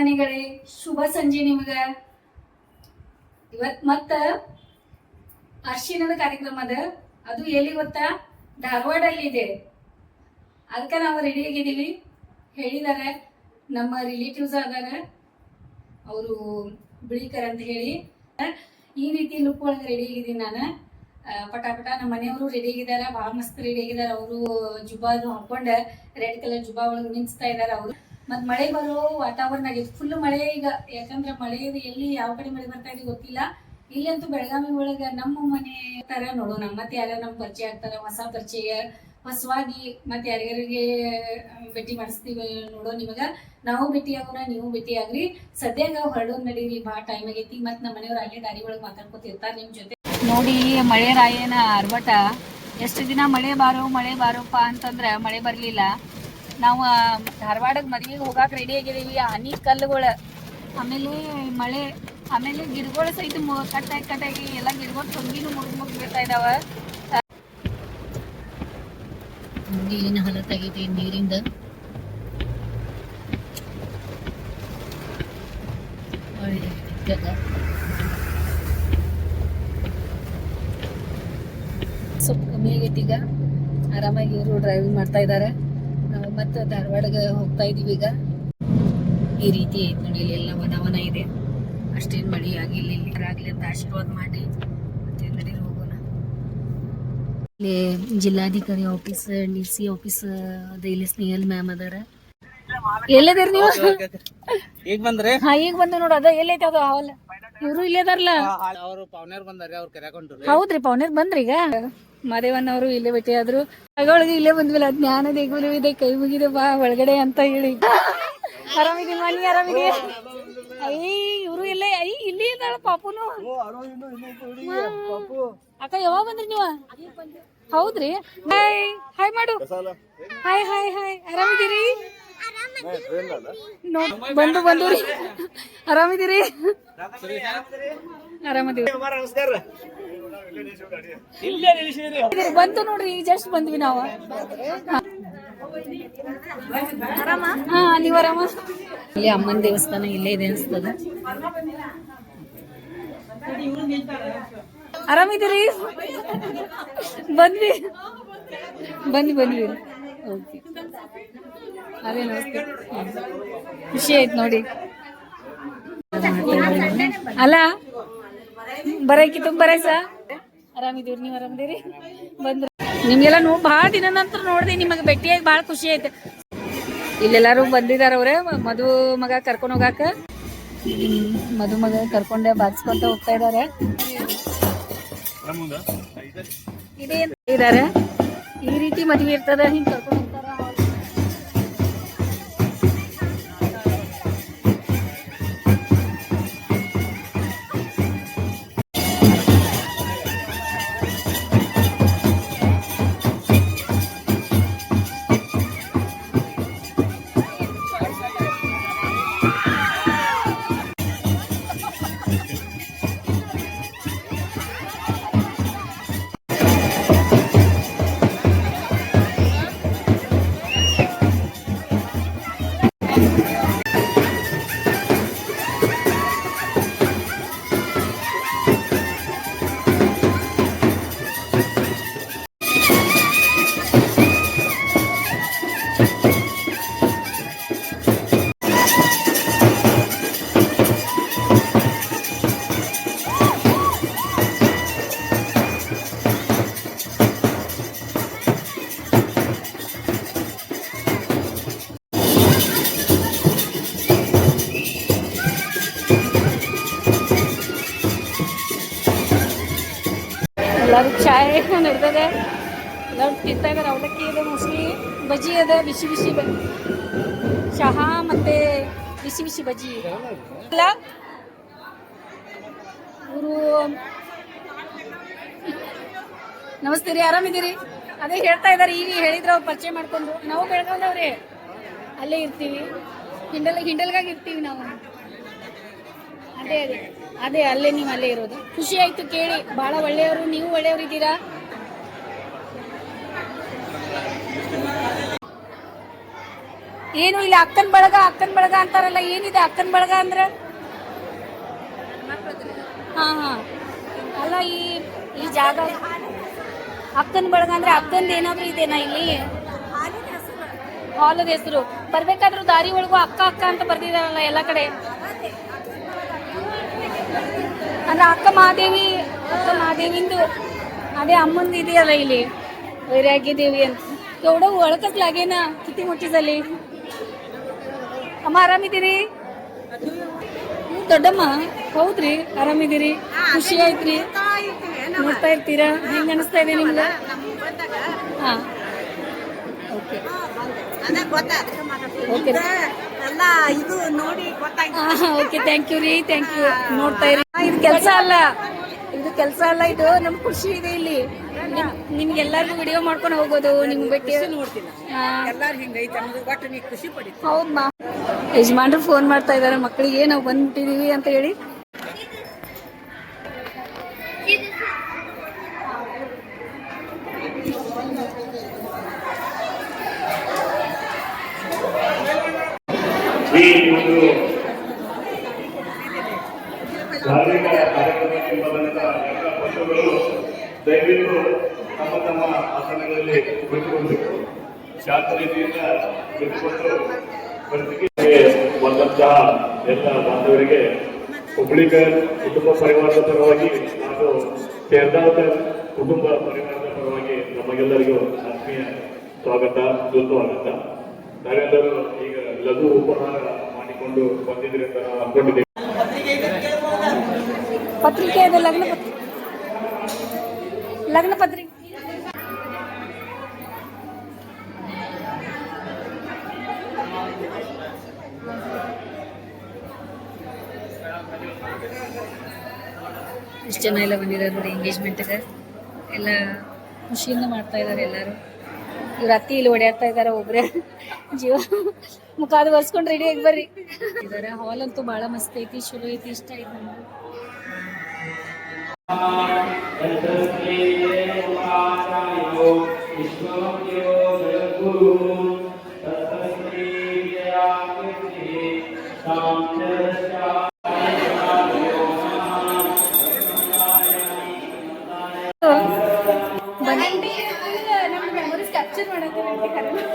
ಅಭಿಮಾನಿಗಳೇ, ಶುಭ ಸಂಜೆ ನಿಮಗ. ಇವತ್ ಮತ್ತ ಅರ್ಶಿಣದ ಕಾರ್ಯಕ್ರಮ ಅದ. ಅದು ಎಲ್ಲಿ ಗೊತ್ತಾ? ಧಾರವಾಡಲ್ಲಿ ಇದೆ. ಅದಕ್ಕೆ ನಾವು ರೆಡಿ ಆಗಿದ್ದೀವಿ. ಹೇಳಿದಾರೆ ನಮ್ಮ ರಿಲೇಟಿವ್ಸ್ ಅದಾರ, ಅವರು ಬಿಳಿಕರ್ ಅಂತ ಹೇಳಿ. ಈ ರೀತಿ ಲುಕ್ ಒಳಗೆ ರೆಡಿ ಆಗಿದ್ದೀನಿ ನಾನು. ಪಟಾಪಟ ನಮ್ಮ ಮನೆಯವರು ರೆಡಿ ಆಗಿದ್ದಾರೆ, ಭಾಳ ಮಸ್ತ್ ರೆಡಿ ಆಗಿದ್ದಾರೆ. ಅವರು ಜುಬಾದು ಹಾಕೊಂಡ ರೆಡ್ ಕಲರ್ ಜುಬಾ ಒಳಗೆ ನಿಂಚ್ತಾ ಇದ್ದಾರೆ ಅವರು. ಮತ್ ಮಳೆ ಬರೋ ವಾತಾವರಣ ಆಗಿತ್ತು, ಫುಲ್ ಮಳೆ ಈಗ. ಯಾಕಂದ್ರೆ ಮಳೆ ಎಲ್ಲಿ ಯಾವ ಕಡೆ ಮಳೆ ಬರ್ತಾ ಇದೆ ಗೊತ್ತಿಲ್ಲ. ಇಲ್ಲಂತೂ ಬೆಳಗಾವಿ ಒಳಗ ನಮ್ಮ ಮನೆ ತರ ನೋಡೋಣ. ಮತ್ತೆ ಯಾರ್ಯಾರು ನಮ್ ಪರಿಚಯ ಆಗ್ತಾರ, ಹೊಸ ಪರಿಚಯ, ಹೊಸವಾಗಿ ಮತ್ತೆ ಯಾರ್ಯಾರಿಗೆ ಭೇಟಿ ಮಾಡಿಸ್ತೀವಿ ನೋಡೋ. ನಿಮಗ ನಾವು ಭೇಟಿ ಆಗೋಣ, ನೀವು ಭೇಟಿ ಆಗ್ರಿ. ಸದ್ಯಾಗ ಹೊರಡೋದ್ ನಡೀರಿ, ಭಾಳ ಟೈಮ್ ಆಗೈತಿ. ಮತ್ ನಮ್ಮ ಮನೆಯವ್ರು ಅಲ್ಲೇ ದಾರಿ ಒಳಗೆ ಮಾತಾಡ್ಕೊತಿರ್ತಾರ ನಿಮ್ ಜೊತೆ. ನೋಡಿ ಮಳೆ ರಾಯನ ಆರ್ಭಟ. ಎಷ್ಟು ದಿನ ಮಳೆ ಬಾರೋಪ್ಪ ಅಂತಂದ್ರೆ ಮಳೆ ಬರ್ಲಿಲ್ಲ. ನಾವು ಧಾರವಾಡದ ಮದುವೆಗೆ ಹೋಗಾಕ ರೆಡಿ ಆಗಿದ್ದೀವಿ. ಹನಿ ಕಲ್ಲುಗಳು, ಆಮೇಲೆ ಮಳೆ, ಆಮೇಲೆ ಗಿಡಗಳು ಸಹಿತ ಕಟ್ಟಾಗಿ ಎಲ್ಲ ಗಿಡಗಳು ತೊಂಗಿನೂ ಮುಗಿದು ಬೀಳ್ತಾ ಇದಾವ. ಏನು ಹೊಲತ್ತಾಗೈತಿ ನೀರಿಂದ. ಸ್ವಲ್ಪ ಕಮ್ಮಿ ಆಗೈತಿ ಈಗ. ಆರಾಮಾಗಿ ಇವರು ಡ್ರೈವಿಂಗ್ ಮಾಡ್ತಾ ಇದ್ದಾರೆ. ನಾವು ಮತ್ತೆ ಧಾರವಾಡಗೆ ಹೋಗ್ತಾ ಇದೀವಿ ಈಗ. ಈ ರೀತಿ ಐತಿ ನೋಡಿ, ಇಲ್ಲೆಲ್ಲ ವನವನ ಇದೆ. ಅಷ್ಟೇನು ಮಳಿ ಆಗಿಲ್ಲ, ಇಲ್ಲಿ ಆಗ್ಲಿ ಅಂತ ಆಶೀರ್ವಾದ ಮಾಡಿ ಮತ್ತೆ ನಡಿ ಹೋಗೋಣ. ಇಲ್ಲಿ ಜಿಲ್ಲಾಧಿಕಾರಿ ಆಫೀಸ್, DC ಆಫೀಸ್ ಅದ. ಇಲ್ಲಿ ಸ್ನೇಹಲ್ ಮ್ಯಾಮ್ ಅದಾರ. ಎಲ್ಲದಿರಿ ನೀವು? ಈಗ ಬಂದ್ರಿ? ಹಾ, ಈಗ ಬಂದು ನೋಡು. ಅದ ಎಲ್ಲೈತಿ ಅದು ಹಾಲ್. ಇವರು ಇಲ್ಲೇ ಅದಾರಲ್ಲ. ಅವರು ಪವನೇರ್ ಬಂದಾರಿ, ಅವ್ರು ಕರ್ಯಾಕೊಂಡ್ರು. ಹೌದ್ರಿ, ಪವನೇರ್ ಬಂದ್ರಿ. ಈಗ ಮಾದೇವನ್ ಅವರು ಇಲ್ಲೇ ಭೇಟಿ ಆದ್ರು. ಒಳಗೆ ಇಲ್ಲೇ ಬಂದ್ವಿಲ್ಲ. ಜ್ಞಾನ ದೇಗುಲು ಇದೆ, ಕೈ ಮುಗಿದೆ ಬಾ ಒಳಗಡೆ ಅಂತ ಹೇಳಿ. ಆರಾಮಿದೀನಿ ಮನಿ, ಆರಾಮಿದೀಯ? ಇವರು ಇಲ್ಲೇ, ಇಲ್ಲಿ ಇದ್ದಾಳ ಪಾಪುನು. ಅಕ್ಕ ಯಾವಾಗ ಬಂದ್ರಿ ನೀವು? ಹೌದ್ರಿ. ಹಾಯ್ ಮಾಡು. ಹಾಯ್. ಆರಾಮಿದ್ದೀರಿ? ಬಂದ್ರಿ. ಆರಾಮಿದ್ದೀರಿ? ಆರಾಮದೀವಿ. ಬಂತು ನೋಡ್ರಿ, ಈಗ ಜಸ್ಟ್ ಬಂದ್ವಿ ನಾವು. ಹಾ, ನೀವ್ ಆರಾಮ? ಇಲ್ಲಿ ಅಮ್ಮನ ದೇವಸ್ಥಾನ ಇಲ್ಲೇ ಇದೆ ಅನ್ಸ್ತದ. ಆರಾಮಿದ್ದೀರಿ? ಬಂದ್ವಿ. ಓಕೆ, ಅದೇ ನಮಸ್ತೆ. ಖುಷಿ ಆಯ್ತು ನೋಡಿ. ಅಲ್ಲ ಬರಕಿ ತುಂಬ ಬರಸ. ಆರಾಮಿದ್ದೀರಿ? ನೀವು ಆರಾಮಿದ್ದೀರಿ? ಬಂದ್ರು. ನಿಮ್ಗೆಲ್ಲ ಭಾಳ ದಿನ ನಂತರ ನೋಡಿದೆ, ನಿಮಗೆ ಭೇಟಿಯಾಗಿ ಭಾಳ ಖುಷಿ ಆಯ್ತು. ಇಲ್ಲೆಲ್ಲರೂ ಬಂದಿದಾರ. ಅವ್ರೆ ಮಧು ಮಗ ಕರ್ಕೊಂಡು ಹೋಗಾಕ. ಮಧು ಮಗ ಕರ್ಕೊಂಡೆ ಬಾಗ್ಸ್ಕೊಂತ ಹೋಗ್ತಾ ಇದಾರೆ. ಇದಾರೆ. ಈ ರೀತಿ ಮದುವೆ ಇರ್ತದ, ಹಿಂಗ್ ಕರ್ಕೊಂಡು ಹೋಗ್ತಾರ. ಎಲ್ಲರೂ ಚಾಯ್ ನಡೆದದೆ, ಎಲ್ಲರೂ ತಿಂತಾ ಇದ್ದಾರೆ. ಅವಲಕ್ಕಿ ಇದೆ, ಮೋಸ್ಟ್ಲಿ ಬಜ್ಜಿ ಅದ, ಬಿಸಿ ಚಹಾ ಮತ್ತೆ ಬಿಸಿ ಬಜ್ಜಿ ಅಲ್ಲ. ಇವರು ನಮಸ್ತೆ ರೀ, ಆರಾಮಿದ್ದೀರಿ? ಅದೇ ಹೇಳ್ತಾ ಇದ್ದಾರೆ, ಈಗ ಹೇಳಿದ್ರು ಅವ್ರು ಪರಿಚಯ ಮಾಡ್ಕೊಂಡ್ರು. ನಾವು ಬೆಳಗಾವ್ದವ್ರಿ, ಅಲ್ಲೇ ಇರ್ತೀವಿ, ಹಿಂಡಲ್ಗಾಗಿ ಇರ್ತೀವಿ ನಾವು. ಅದೇ ಅಲ್ಲೇ, ನೀವು ಅಲ್ಲೇ ಇರೋದು. ಖುಷಿ ಆಯ್ತು ಕೇಳಿ, ಬಹಳ ಒಳ್ಳೆಯವರು. ನೀವು ಒಳ್ಳೆಯವರು ಇದ್ದೀರಾ. ಏನು ಇಲ್ಲಿ ಅಕ್ಕನ ಬಳಗ ಅಂತಾರಲ್ಲ, ಏನಿದೆ ಅಕ್ಕನ ಬಳಗ ಅಂದ್ರೆ? ಹಾ ಹಾ, ಅಲ್ಲ ಈ ಜಾಗ ಅಕ್ಕನ ಬಳಗ ಅಂದ್ರೆ ಅಕ್ಕಂದು ಏನಾದ್ರು ಇದೆನಾ ಇಲ್ಲಿ? ಹಾಲದ ಹೆಸರು. ಬರ್ಬೇಕಾದ್ರೂ ದಾರಿ ಒಳಗೂ ಅಕ್ಕ ಅಕ್ಕ ಅಂತ ಬರ್ದಿದಾರಲ್ಲ ಎಲ್ಲ ಕಡೆ. ಅಂದ್ರೆ ಅಕ್ಕ ಮಹಾದೇವಿಂದು ಅದೇ ಅಮ್ಮಂದು ಇದೆಯಲ್ಲ ಇಲ್ಲಿ, ವೈರಾಗ್ಯ ದೇವಿ ಅಂತ. ಎವಡೋ ಒಳಕಸ್ लागेना किती मोठी झाली. ಅಮ್ಮ ಆರಾಮಿದ್ದೀರಿ? ದೊಡ್ಡಮ್ಮ ಹೌದ್ರಿ, ಆರಾಮಿದ್ದೀರಿ? ಖುಷಿ ಆಯ್ತ್ರಿ? ನೋಡ್ತಾ ಇರ್ತೀರಾ? ಹೆಂಗ ಅನಿಸ್ತಾ ಇದೆ ನಿಮ್ಗೆ? ಹಾ, okay okay okay, thank you ರೀ, ಥ್ಯಾಂಕ್ ಯು. ನೋಡ್ತಾ ಇರಿ. ಇದು ಕೆಲಸ ಅಲ್ಲ, ಇದು ನಮ್ ಖುಷಿ ಇದೆ ಇಲ್ಲಿ. ನಿಮ್ಗೆಲ್ಲರಿಗೂ ವಿಡಿಯೋ ಮಾಡ್ಕೊಂಡು ಹೋಗೋದು, ನಿಮ್ಗೆ ಭೇಟಿ ಹೌದಾ? ಯಜಮಾನ್ರು ಫೋನ್ ಮಾಡ್ತಾ ಇದಾರೆ ಮಕ್ಕಳಿಗೆ, ನಾವು ಬಂದ್ಬಿಟ್ಟಿದೀವಿ ಅಂತ ಹೇಳಿ. ಈ ಒಂದು ಧಾರ್ಮಿಕ ಕಾರ್ಯಕ್ರಮಕ್ಕೆ ಬಂದಂತ ಎಲ್ಲ ಪಕ್ಷಗಳು ದಯವಿಟ್ಟು ತಮ್ಮ ಆಸನಗಳಲ್ಲಿ ಕುಳಿತುಕೊಳ್ಬೇಕು. ಶಾಂತ ರೀತಿಯಿಂದ ಕುಳಿತುಕೊಂಡು ಪ್ರತಿಗೆ ಬಂದಂತಹ ಎಲ್ಲ ಬಾಂಧವರಿಗೆ ಹುಬ್ಳಿಕರ್ ಕುಟುಂಬ ಪರಿವಾರದ ಪರವಾಗಿ ಹಾಗೂ ಶೇರ್ದಾವಕರ್ ಕುಟುಂಬ ಪರಿವಾರದ ಪರವಾಗಿ ನಮಗೆಲ್ಲರಿಗೂ ಆತ್ಮೀಯ ಸ್ವಾಗತ, ಸುಸ್ವಾಗತ. ನಾವೆಲ್ಲರೂ ಈಗ ಲಘು ಉಪಹಾರ ಮಾಡಿಕೊಂಡು ಬಂದಿದ್ರೆ ಅಂತ ನಾವು ಅನ್ಕೊಂಡಿದ್ದೇವೆ. ಪತ್ರಿಕೆ ಅದು ಲಗ್ನ ಪತ್ರಿಕೆ. ಇಷ್ಟು ಜನ ಎಲ್ಲ ಬಂದಿದ್ದಾರೆ ನೋಡಿ ಎಂಗೇಜ್ಮೆಂಟ್ಗೆ. ಎಲ್ಲ ಖುಷಿಯಿಂದ ಮಾಡ್ತಾ ಇದ್ದಾರೆ ಎಲ್ಲರೂ. ಇವ್ರ ಅತ್ತಿ ಇಲ್ಲಿ ಓಡಾಡ್ತಾ ಇದ್ದಾರೆ, ಒಬ್ರೆ ಜೀವ ಮುಖ ಅದು ಒರ್ಸ್ಕೊಂಡು ರೆಡಿ ಆಗಿ ಬರ್ರಿ ಇದ್ದಾರೆ. ಹಾಲ್ ಅಂತೂ ಬಹಳ ಮಸ್ತ್ ಐತಿ, ಚಲೋ ಐತಿ, ಇಷ್ಟ ಆಯ್ತು ನಮ್ಗೆ.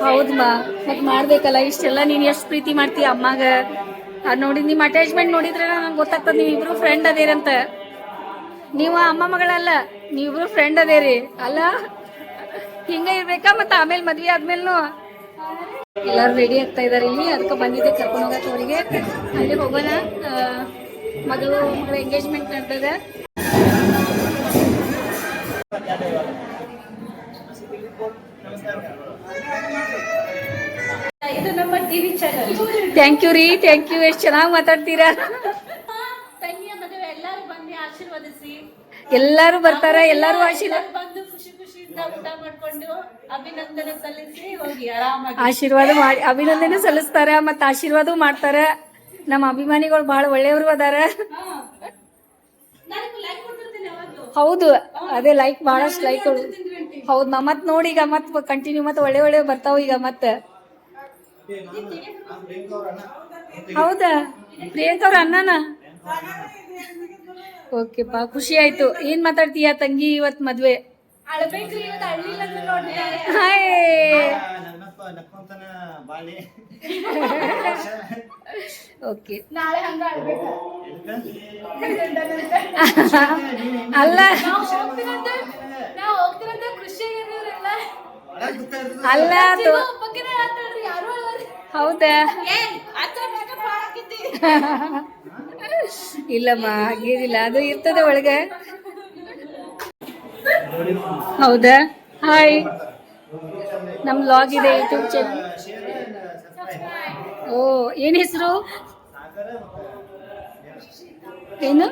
ಹೌದಮ್ಮ, ಮತ್ತೆ ಮಾಡ್ಬೇಕಲ್ಲ ಇಷ್ಟೆಲ್ಲ. ನೀನ್ ಎಷ್ಟು ಪ್ರೀತಿ ಮಾಡ್ತೀಯ ಅಮ್ಮಾಗ. ನೋಡಿ ನಿಮ್ ಅಟ್ಯಾಚ್ಮೆಂಟ್ ನೋಡಿದ್ರೆ ನಂಗೆ ಗೊತ್ತಾಗ್ತದ ನೀವಿಬ್ರು ಫ್ರೆಂಡ್ ಅದೇರಂತ. ನೀವು ಅಮ್ಮ ಮಗಳಲ್ಲ, ನೀವಿಬ್ರು ಫ್ರೆಂಡ್ ಅದೇರಿ ಅಲ್ಲ. ಹಿಂಗ ಇರ್ಬೇಕಾ? ಮತ್ತೆ ಆಮೇಲೆ ಮದ್ವೆ ಆದ್ಮೇಲೆ ಎಲ್ಲಾರು ರೆಡಿ ಆಗ್ತಾ ಇದಾರೆ ಇಲ್ಲಿ, ಅದಕ್ಕೆ ಬಂದಿದ್ದೆ ಕರ್ಕೊಂಡು ಹೋಗಕ್ಕೆ ಅವರಿಗೆ. ಅಲ್ಲಿ ಹೋಗೋಣ. ಮಗಳ ಎಂಗೇಜ್ಮೆಂಟ್ ನಡೆದ. ಇದು ನಮ್ಮ ಟಿವಿ ಚಾನಲ್. ಥ್ಯಾಂಕ್ ಯು ರೀ, ಥ್ಯಾಂಕ್ ಯು. ಎಷ್ಟು ಚೆನ್ನಾಗಿ ಮಾತಾಡ್ತೀರಾ. ತಂಗಿಯ ಮದುವೆ ಎಲ್ಲರೂ ಬಂದು ಆಶೀರ್ವದಿಸಿ. ಎಲ್ಲರೂ ಬರ್ತಾರೆ, ಎಲ್ಲರೂ ಬಂದು ಖುಷಿ ಖುಷಿಯಿಂದ ಊಟ ಮಾಡ್ಕೊಂಡು ಅಭಿನಂದನೆ ಸಲ್ಲಿಸಿ ಹೋಗಿ ಆರಾಮಾಗಿ ಆಶೀರ್ವಾದ ಮಾಡಿ ಅಭಿನಂದನೆ ಸಲ್ಲಿಸ್ತಾರ, ಮತ್ತೆ ಆಶೀರ್ವಾದ ಮಾಡ್ತಾರ. ನಮ್ಮ ಅಭಿಮಾನಿಗಳು ಬಹಳ ಒಳ್ಳೆಯವರು ಅದಾರ. ಹೌದು, ಅದೇ ಲೈಕ್ ಬಹಳಷ್ಟು ಲೈಕ್ಗಳು. ಹೌದು, ಮತ್ ನೋಡಿ ಈಗ ಮತ್ ಕಂಟಿನ್ಯೂ ಮತ್ತೆ ಒಳ್ಳೆ ಬರ್ತಾವ ಈಗ ಮತ್ತೆ. ಹೌದಾ? ಪ್ರಿಯಾಂಕ ಅವ್ರ ಅಣ್ಣನ? ಓಕೆಪಾ, ಖುಷಿ ಆಯ್ತು. ಏನ್ ಮಾತಾಡ್ತೀಯ ತಂಗಿ? ಇವತ್ ಮದ್ವೆ ಓಕೆ. ಅಲ್ಲ ಅಲ್ಲ, ಹೌದಾ? ಇಲ್ಲಮ್ಮ, ಹಾಗೇನಿಲ್ಲ, ಅದು ಇರ್ತದೆ ಒಳಗೆ. ಹೌದಾ? ಹಾಯ್, ನಮ್ ಲಾಗ್ ಇದೆ ಯೂಟ್ಯೂಬ್ ಚಾನಲ್. ಓ, ಏನ್ ಹೆಸರು? ಏನು?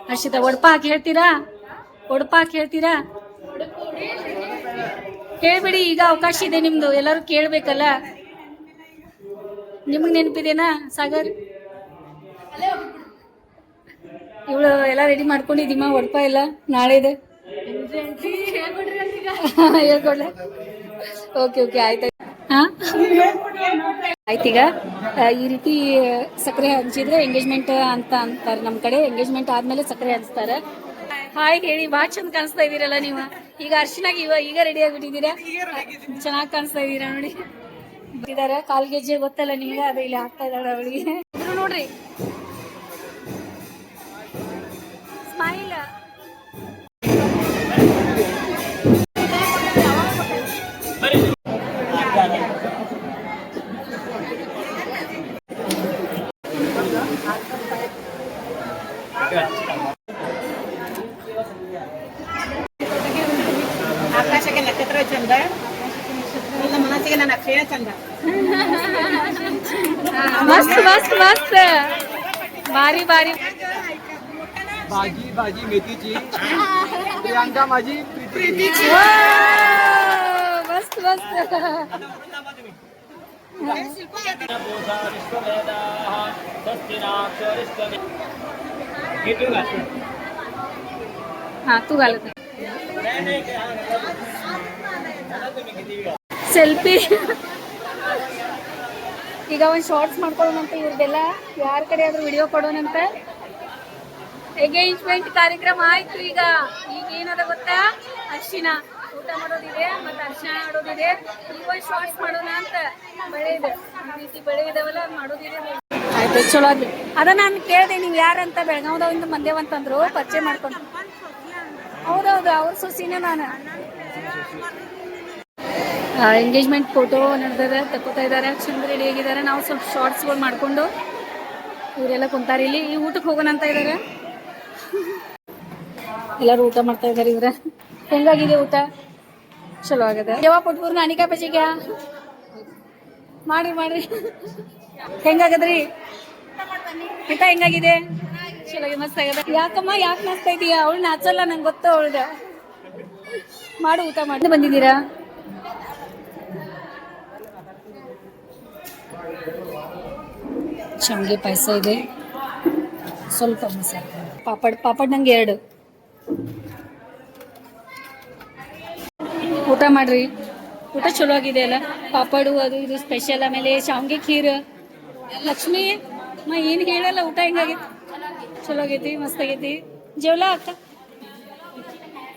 ಹರ್ಷಿತಾ. ಒಡಪ ಹಾಕಿ ಹೇಳ್ತೀರಾ? ಹೇಳ್ಬಿಡಿ, ಈಗ ಅವಕಾಶ ಇದೆ ನಿಮ್ದು. ಎಲ್ಲರೂ ಕೇಳ್ಬೇಕಲ್ಲ. ನಿಮಗ್ ನೆನಪಿದೇನಾ ಸಾಗರ್? ಇವಳು ಎಲ್ಲ ರೆಡಿ ಮಾಡ್ಕೊಂಡಿದ್ದೀಮ. ಒಡಪ ಎಲ್ಲ ನಾಳೆದೆ ಹೇಳ್ಕೊಡ್ಲ? ಓಕೆ ಓಕೆ, ಆಯ್ತು. ಹಾ ಆಯ್ತೀಗ ಈ ರೀತಿ ಸಕ್ಕರೆ ಹಂಚಿದ್ರೆ ಎಂಗೇಜ್ಮೆಂಟ್ ಅಂತ ಅಂತಾರೆ ನಮ್ಮ ಕಡೆ. ಎಂಗೇಜ್ಮೆಂಟ್ ಆದ್ಮೇಲೆ ಸಕ್ಕರೆ ಹಂಚ್ತಾರೆ. ಹಾಯ್ ಹೇಳಿ, ಭಾಳ ಚಂದ ಕಾಣಿಸ್ತಾ ಇದೀರಲ್ಲ ನೀವು. ಈಗ ಅರ್ಶಿನಾಗ ಈಗ ರೆಡಿ ಆಗ್ಬಿಟ್ಟಿದ್ದೀರಾ, ಚೆನ್ನಾಗಿ ಕಾಣಿಸ್ತಾ ಇದೀರಾ ನೋಡಿ. ಬಿಟ್ಟಿದ್ದಾರೆ ಕಾಲ್ ಗೆಜ್ಜೆ ಗೊತ್ತಲ್ಲ ನಿಮ್ಗೆ, ಅದು ಇಲ್ಲಿ ಹಾಕ್ತಾ ಇದ್ದಾಳೆ ಅವಳಿಗೆ. ನೋಡ್ರಿ ಸ್ಮೈಲ್. ಆಕಾಶಕ್ಕೆ ನಕ್ಷತ್ರ ಚಂದ, ಇಲ್ಲ ಮನಸ್ಸಿಗೆ ನನ್ನ ಅಕ್ಷಯ ಚಂದ. ಮಸ್ತ್ ಮಸ್ತ್ ಮಸ್ತ್, ಭಾರಿ ಭಾರಿ. भाजी भाजी मेथीची प्रियांका माझी प्रीतीची. मस्त मस्त. हा तू घालत ಸೆಲ್ಫಿ. ಈಗ ಒಂದು ಶಾರ್ಟ್ಸ್ ಮಾಡ್ಕೊಳ್ಳೋಣಂತ ಇವ್ರದೆಲ್ಲ, ಯಾರ ಕಡೆ ಆದ್ರೂ ವಿಡಿಯೋ ಕೊಡೋಣಂತ. ಎಂಗೇಜ್ಮೆಂಟ್ ಕಾರ್ಯಕ್ರಮ ಆಯ್ತು. ಈಗ ಏನದ ಗೊತ್ತಾ, ಅರ್ಶಿನ ಊಟ ಮಾಡೋದಿದೆ ಮತ್ತೆ ಅರ್ಶಿನ ಆಡೋದಿದೆ. ಈಗ ಒಂದು ಶಾರ್ಟ್ಸ್ ಮಾಡೋಣ ಅಂತ. ಬಳೆ ಇದೆ, ಈ ರೀತಿ ಬಳೆ ಇದಾವಲ್ಲ, ಅದು ಮಾಡೋದಿದೆ. ಆಯ್ತು, ಚಲೋ ಆದ್ವಿ. ಅದ ನಾನು ಕೇಳಿದೆ ನೀವು ಯಾರಂತ, ಬೆಳಗಾವದವಿಂದ ಬಂದೇವಂತಂದ್ರು, ಪರಿಚಯ ಮಾಡ್ಕೊಂಡು. ಹೌದೌದು, ಅವ್ರ ಸೊಸಿನೇ ನಾನು. ಎಂಗೇಜ್ಮೆಂಟ್ ಫೋಟೋ ನಡೆದ ತಗೋತಾ ಇದ್ದಾರೆ, ಚಂದ ರೆಡಿ ಆಗಿದ್ದಾರೆ. ನಾವು ಸ್ವಲ್ಪ ಶಾರ್ಟ್ಸ್ಗಳು ಮಾಡಿಕೊಂಡು ಇವರೆಲ್ಲ ಕುಂತಾರೆ ಇಲ್ಲಿ. ಈ ಊಟಕ್ಕೆ ಹೋಗೋಣ ಅಂತ ಇದ್ದಾರೆ. ಎಲ್ಲರೂ ಊಟ ಮಾಡ್ತಾ ಇದ್ದಾರೆ. ಇವ್ರ ಹೆಂಗಾಗಿದೆ ಊಟ? ಚಲೋ ಆಗದೆ. ಜವಾ ಪುಟ್ಪೂರ್ ನಾನಿಕಾ ಬಜಿಗೆ ಮಾಡ್ರಿ ಮಾಡ್ರಿ. ಹೆಂಗಾಗದ್ರಿ ಊಟ? ಹೆಂಗಾಗಿದೆ? ಚಲೋ ಮಸ್ತ್ ಆಗದ. ಯಾಕಮ್ಮ ಯಾಕೆ ನಾಚ್ತಾ ಇದೀಯಾ? ಅವಳು ನಾಚಲ್ಲ, ನಂಗೆ ಗೊತ್ತು ಅವಳ್ದ. ಮಾಡು, ಊಟ ಮಾಡಿ ಬಂದಿದ್ದೀರಾ? ಶಾವಿಗೆ ಪಾಯಸ ಇದೆ, ಸ್ವಲ್ಪ ಮಸಾಲೆ ಪಾಪಡ್ ನಂಗೆ 2. ಊಟ ಮಾಡ್ರಿ, ಊಟ ಚಲೋ ಆಗಿದೆ ಅಲ್ಲ. ಪಾಪಡು ಅದು ಇದು ಸ್ಪೆಷಲ್. ಆಮೇಲೆ ಶಾವಿಗೆ ಖೀರ್. ಲಕ್ಷ್ಮಿ ಏನು ಹೇಳಲ್ಲ, ಊಟ ಹೆಂಗಾಗೈತಿ? ಚಲೋ ಆಗೈತಿ, ಮಸ್ತ್ ಆಗೈತಿ. जेवला आता?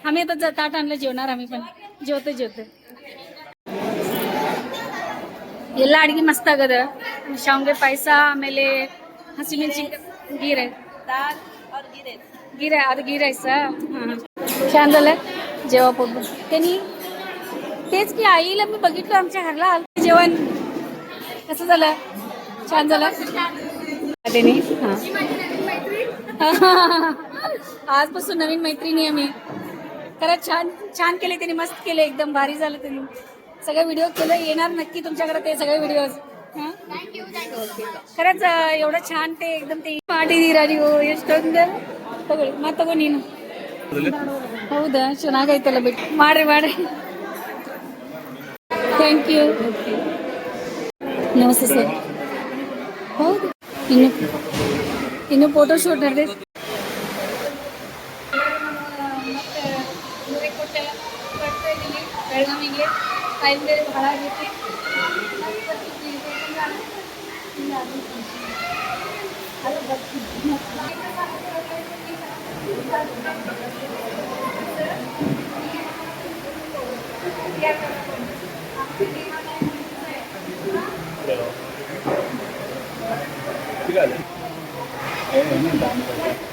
आम्ही आता ताट आणलं, जेवणार आम्ही पण. जेवते ಎಲ್ಲ ಅಡಿಗೆ ಮಸ್ತ್ ಆಗದ. ಶಾವಿಗೆ ಪಾಯಸ, ಆಮೇಲೆ ಹಸಿಮೆಣಸಿನಕಾಯಿ ಗೀರೆ गीर आता गीर रायसा. छान झालं जेव्हा पोट त्यांनी तेच की आईला मी बघितलं आमच्या घरला आलं जेवण. कसं झालं? छान झालं त्यांनी. आजपासून नवीन मैत्रिणी आम्ही. खरंच छान छान केले त्यांनी, मस्त केले, एकदम भारी झालं. त्यांनी सगळे व्हिडिओ केलं. येणार नक्की तुमच्याकडे ते सगळे व्हिडिओज. खरंच एवढं छान ते एकदम ते ಮಾಡಿದೀರಾ ನೀವು. ಎಷ್ಟೊಂದು ತಗೊಳ್ಳಿ, ಮತ್ತೆ ತಗೋ ನೀನು. ಹೌದಾ? ಚೆನ್ನಾಗೈತಲ್ಲ, ಬಿಟ್ಟು ಮಾಡ್ರಿ. Thank you. ನಮಸ್ತೆ ಸರ್. ಹೌದು, ಇನ್ನು ಫೋಟೋ ಶೂಟ್ ನಡೆದೈತೆ. ಮತ್ತೆ ಕೊಟ್ಟೆಲ್ಲ ಬರ್ತಾ ಇದ್ದೀನಿ ಬೆಳಗಾವಿಗೆ. ಟೈಮ್ ಬೇರೆ ಭಾಳ ಆಗೈತಿ.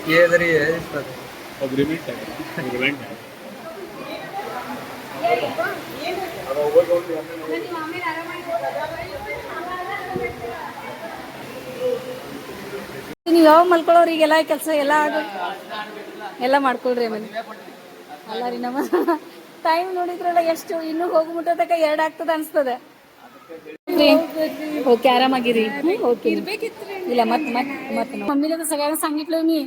ये इधर ही है, इस पर अग्रीमेंट है. ನೀವು ಯಾವ ಮಲ್ಕೊಳ್ಳೋರಿಗೆಲ್ಲ ಕೆಲಸ ಎಲ್ಲ ಮಾಡ್ಕೊಳ್ರಿ. ಆಮೇಲೆ ಅಲ್ಲ ರೀ, ನಮ್ಮ ಟೈಮ್ ನೋಡಿದ್ರಲ್ಲ ಎಷ್ಟು, ಇನ್ನೂ ಹೋಗಿ ಮುಟ್ಟೋದಕ್ಕೆ 2 ಆಗ್ತದ ಅನ್ಸ್ತದೆ. ओके आरामागिरी. ओके ಇಲ್ಲ ಮತ್ತೆ ಮಮ್ಮಿನ ಸಗळ्यांना सांगितलं मी.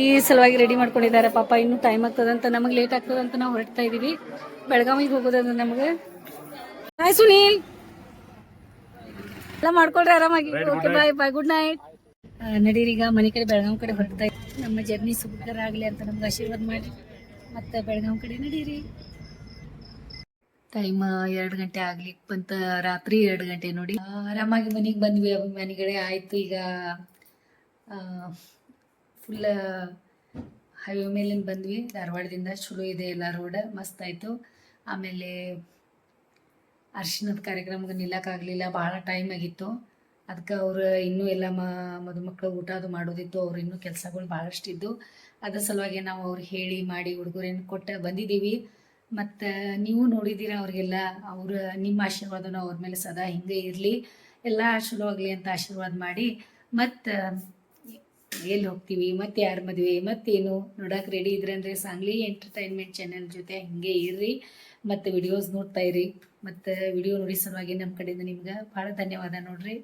ಈ ಸಲುವಾಗಿ ರೆಡಿ ಮಾಡ್ಕೊಂಡಿದ್ದಾರೆ. ಪಾಪ ಇನ್ನೂ ಟೈಮ್ ಆಗ್ತದಂತ, ನಮಗೆ ಲೇಟ್ ಆಗ್ತದಂತ ನಾವು ಹೊರಡ್ತಾ ಇದೀವಿ. ಬೆಳಗಾವಿಗೆ ಹೋಗೋದಂತ ನಮಗೆ. ಹಾಯ್ ಸುನೀಲ್, ಎಲ್ಲ ಮಾಡ್ಕೊಳ್ರಿ ಆರಾಮಾಗಿ. Okay bye good night. ನಡೀರಿ, ಈಗ ಮನೆ ಕಡೆ ಬೆಳಗಾವಿ ಕಡೆ ಹೊರಡ್ತಾ ಇದ್ದೀವಿ. ನಮ್ಮ ಜರ್ನಿ ಸುಖಕರ ಆಗಲಿ ಅಂತ ನಮ್ಗೆ ಆಶೀರ್ವಾದ ಮಾಡಿ ಮತ್ತೆ ಬೆಳಗಾವಿ ಕಡೆ ನಡೀರಿ. ಟೈಮ್ 2 ಗಂಟೆ ಆಗ್ಲಿಕ್ಕೆ ಬಂತ, ರಾತ್ರಿ 2 ಗಂಟೆ ನೋಡಿ. ಆರಾಮಾಗಿ ಮನೆಗೆ ಬಂದ್ವಿ ಅಭಿಮಾನಿಗಳೇ. ಆಯಿತು ಈಗ ಫುಲ್ ಹೈವೇ ಮೇಲಿಂದ ಬಂದ್ವಿ ಧಾರವಾಡದಿಂದ. ಚಲೋ ಇದೆ ಎಲ್ಲ ರೋಡ್, ಮಸ್ತ್ ಆಯಿತು. ಆಮೇಲೆ ಅರ್ಶಿಣದ ಕಾರ್ಯಕ್ರಮಕ್ಕೆ ನಿಲ್ಲಕ್ಕಾಗಲಿಲ್ಲ, ಭಾಳ ಟೈಮ್ ಆಗಿತ್ತು. ಅದಕ್ಕೆ ಅವ್ರು ಇನ್ನೂ ಎಲ್ಲ ಮದುಮಕ್ಕಳು ಊಟ ಅದು ಮಾಡೋದಿತ್ತು, ಅವ್ರು ಇನ್ನೂ ಕೆಲಸಗಳು ಭಾಳಷ್ಟು ಇದ್ದು. ಅದ್ರ ಸಲುವಾಗಿ ನಾವು ಅವ್ರಿಗೆ ಹೇಳಿ ಮಾಡಿ ಉಡುಗೊರೆಯನ್ನು ಕೊಟ್ಟು ಬಂದಿದ್ದೀವಿ. ಮತ್ತು ನೀವು ನೋಡಿದ್ದೀರ ಅವ್ರಿಗೆಲ್ಲ. ಅವ್ರ ನಿಮ್ಮ ಆಶೀರ್ವಾದನೂ ಅವ್ರ ಮೇಲೆ ಸದಾ ಹಿಂಗೆ ಇರಲಿ, ಎಲ್ಲ ಚಲೋ ಆಗಲಿ ಅಂತ ಆಶೀರ್ವಾದ ಮಾಡಿ. ಮತ್ತು ಎಲ್ಲಿ ಹೋಗ್ತೀವಿ, ಮತ್ತು ಯಾರ ಮದುವೆ, ಮತ್ತೇನು ನೋಡೋಕೆ ರೆಡಿ ಇದ್ರಂದರೆ ಸಾಂಗ್ಲಿ ಎಂಟರ್ಟೈನ್ಮೆಂಟ್ ಚಾನೆಲ್ ಜೊತೆ ಹಿಂಗೆ ಇರ್ರಿ. ಮತ್ತು ವಿಡಿಯೋಸ್ ನೋಡ್ತಾ ಇರಿ. ಮತ್ತು ವಿಡಿಯೋ ನೋಡಿ ಸಲುವಾಗಿ ನಮ್ಮ ಕಡೆಯಿಂದ ನಿಮ್ಗೆ ಭಾಳ ಧನ್ಯವಾದ ನೋಡ್ರಿ.